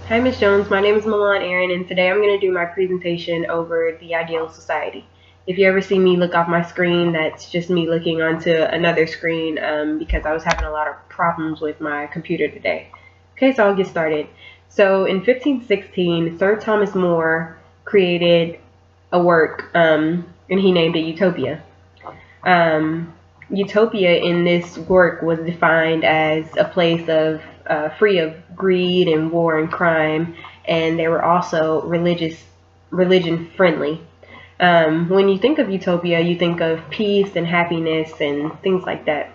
Hi, Ms. Jones. My name is Milan Aaron, and today I'm going to do my presentation over the ideal society. If you ever see me look off my screen, that's just me looking onto another screen because I was having a lot of problems with my computer today. Okay, so I'll get started. So in 1516, Sir Thomas More created a work, and he named it Utopia. Utopia in this work was defined as a place of free of greed and war and crime, and they were also religion friendly. When you think of utopia, you think of peace and happiness and things like that.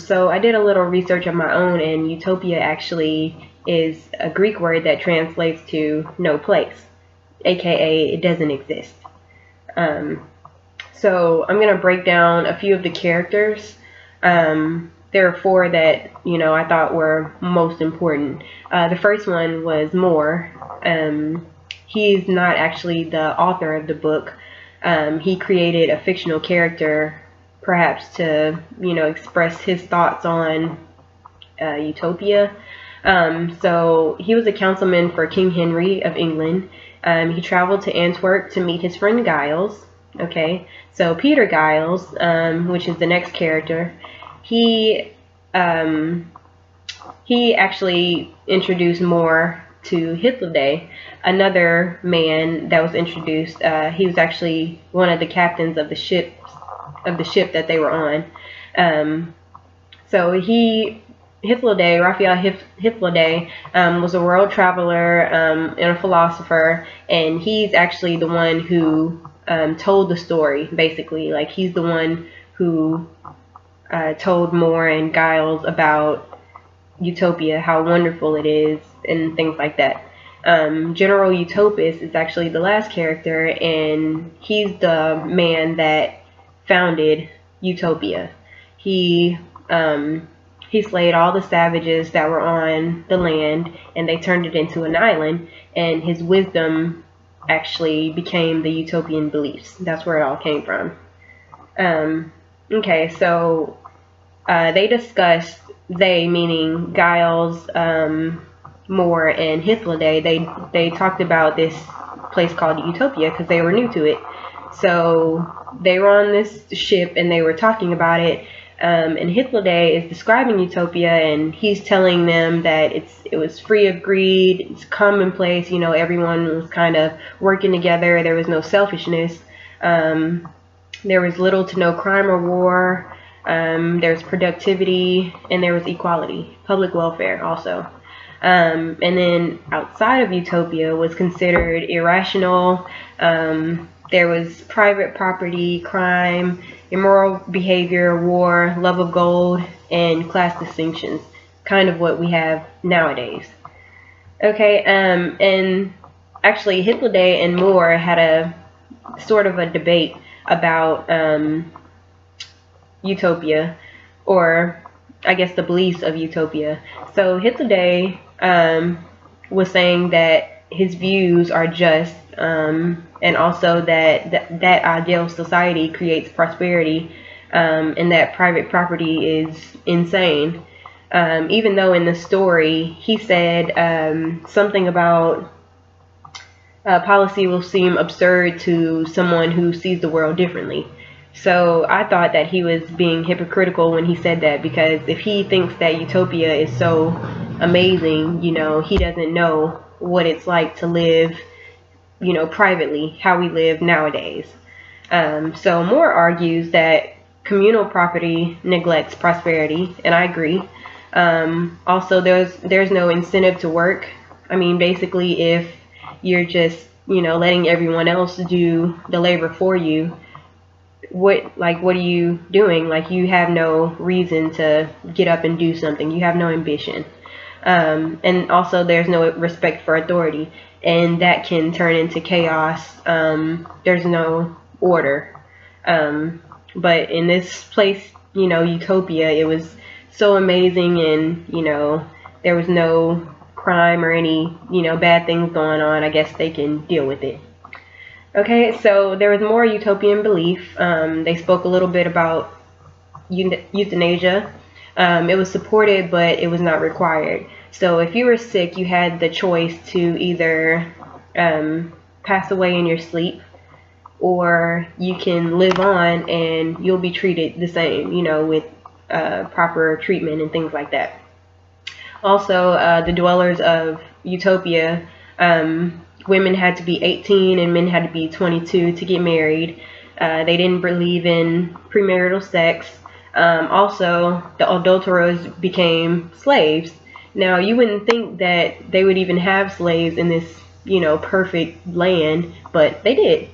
So I did a little research of my own, and utopia actually is a Greek word that translates to no place, aka it doesn't exist. Um, so I'm going to break down a few of the characters. There are four that, I thought were most important. The first one was More. He's not actually the author of the book. He created a fictional character perhaps to, express his thoughts on utopia. So he was a councilman for King Henry of England. He traveled to Antwerp to meet his friend Giles. Okay, so Peter Giles, which is the next character, he actually introduced More to Hythloday, another man that was introduced. He was actually one of the captains of the ship that they were on. So Raphael Hythloday, was a world traveler and a philosopher, and he's actually the one who told the story, basically. Like, he's the one who told More and Giles about utopia, how wonderful it is, and things like that. General Utopus is actually the last character, and he's the man that founded Utopia. He slayed all the savages that were on the land, and they turned it into an island, and his wisdom actually became the utopian beliefs. That's where it all came from. Okay, so they meaning Giles, More, and Hythloday, they talked about this place called Utopia because they were new to it. So they were on this ship and they were talking about it. And Hythloday is describing Utopia, and he's telling them that it was free of greed, it's commonplace, everyone was kind of working together, there was no selfishness, there was little to no crime or war, there's productivity, and there was equality, public welfare also. And then outside of Utopia was considered irrational. There was private property, crime, immoral behavior, war, love of gold, and class distinctions. Kind of what we have nowadays. Okay, and actually Hythloday and More had a sort of a debate about utopia, or I guess the beliefs of utopia. So Hythloday was saying that his views are just, and also that ideal society creates prosperity, and that private property is insane. Even though in the story he said something about policy will seem absurd to someone who sees the world differently. So I thought that he was being hypocritical when he said that, because if he thinks that utopia is so amazing, he doesn't know what it's like to live, privately, how we live nowadays. So More argues that communal property neglects prosperity, and I agree. Also, there's no incentive to work. I mean, basically, if you're just, letting everyone else do the labor for you, what are you doing? Like, you have no reason to get up and do something. You have no ambition. And also there's no respect for authority, and that can turn into chaos. There's no order. But in this place, Utopia, it was so amazing, and there was no crime or any bad things going on. I guess they can deal with it. Okay, so there was more utopian belief. They spoke a little bit about euthanasia. It was supported, but it was not required. So if you were sick, you had the choice to either pass away in your sleep, or you can live on and you'll be treated the same, with proper treatment and things like that. Also, the dwellers of Utopia, women had to be 18 and men had to be 22 to get married. They didn't believe in premarital sex. Also, the adulterers became slaves. Now, you wouldn't think that they would even have slaves in this, perfect land, but they did.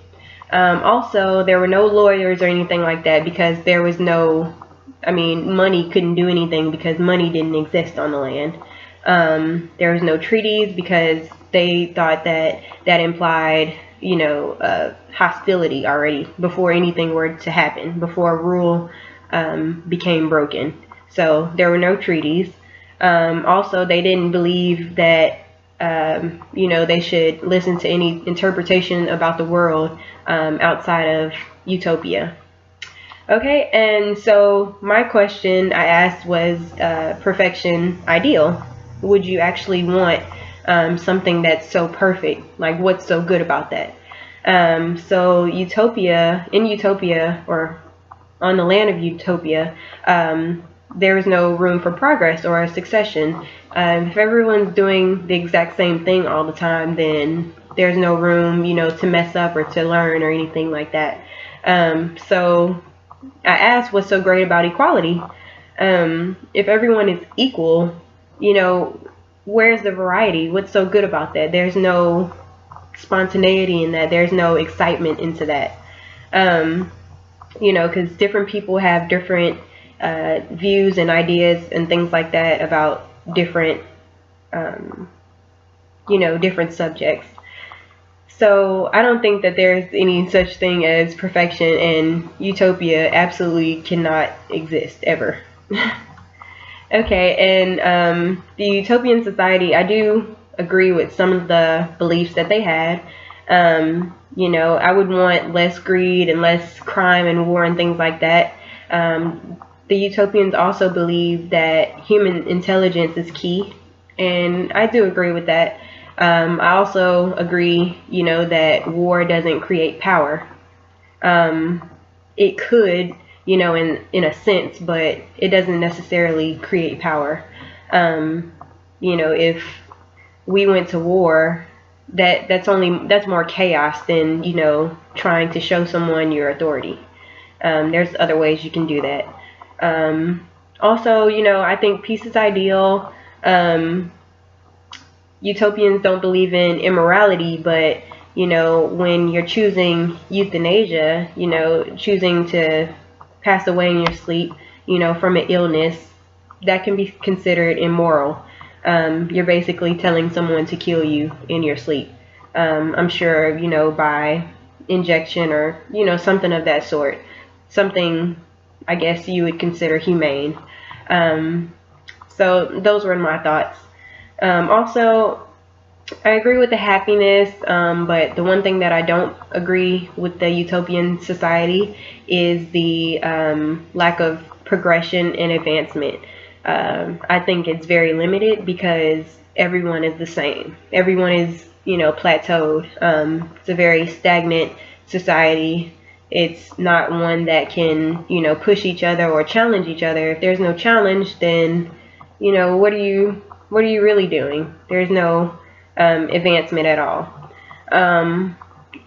Also, there were no lawyers or anything like that because there was no, money couldn't do anything because money didn't exist on the land. There was no treaties because they thought that implied, hostility already before anything were to happen, before rule became broken. So there were no treaties. Also, they didn't believe that they should listen to any interpretation about the world outside of Utopia. Okay, and so my question I asked was, perfection ideal? Would you actually want something that's so perfect? Like, what's so good about that? So in Utopia, or on the land of Utopia, there is no room for progress or a succession. If everyone's doing the exact same thing all the time, then there's no room, to mess up or to learn or anything like that. So I asked, what's so great about equality? If everyone is equal, where's the variety? What's so good about that? There's no spontaneity in that. There's no excitement into that. Because different people have different views and ideas and things like that about different, different subjects. So I don't think that there's any such thing as perfection, and Utopia absolutely cannot exist ever. Okay, and the utopian society, I do agree with some of the beliefs that they had. I would want less greed and less crime and war and things like that. The utopians also believe that human intelligence is key, and I do agree with that. I also agree, that war doesn't create power. It could, in a sense, but it doesn't necessarily create power. If we went to war, that's more chaos than, trying to show someone your authority. There's other ways you can do that. Also, I think peace is ideal. Utopians don't believe in immorality, but when you're choosing euthanasia, choosing to pass away in your sleep, from an illness, that can be considered immoral. You're basically telling someone to kill you in your sleep. I'm sure, by injection or, something of that sort. Something, I guess, you would consider humane. So those were my thoughts. Also, I agree with the happiness, but the one thing that I don't agree with the utopian society is the lack of progression and advancement. I think it's very limited because everyone is the same. Everyone is, plateaued. It's a very stagnant society. It's not one that can, push each other or challenge each other. If there's no challenge, then, what are you really doing? There's no advancement at all.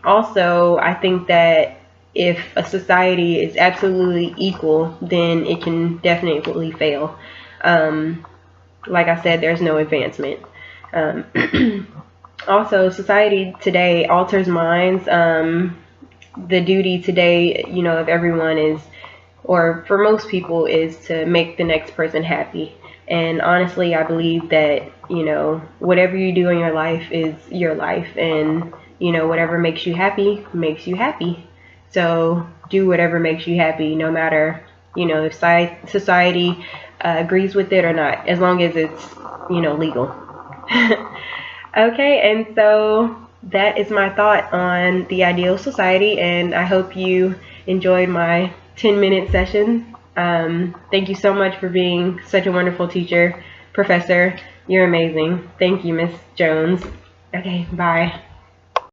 Also, I think that if a society is absolutely equal, then it can definitely fail. Like I said, there's no advancement. Also, society today alters minds. The duty today, of everyone is, or for most people, is to make the next person happy. And honestly, I believe that, whatever you do in your life is your life. And, whatever makes you happy makes you happy. So do whatever makes you happy, no matter, if society agrees with it or not, as long as it's, legal. Okay, and so that is my thought on the ideal society, and I hope you enjoyed my 10-minute session. Thank you so much for being such a wonderful teacher, professor. You're amazing. Thank you, Miss Jones. Okay, bye.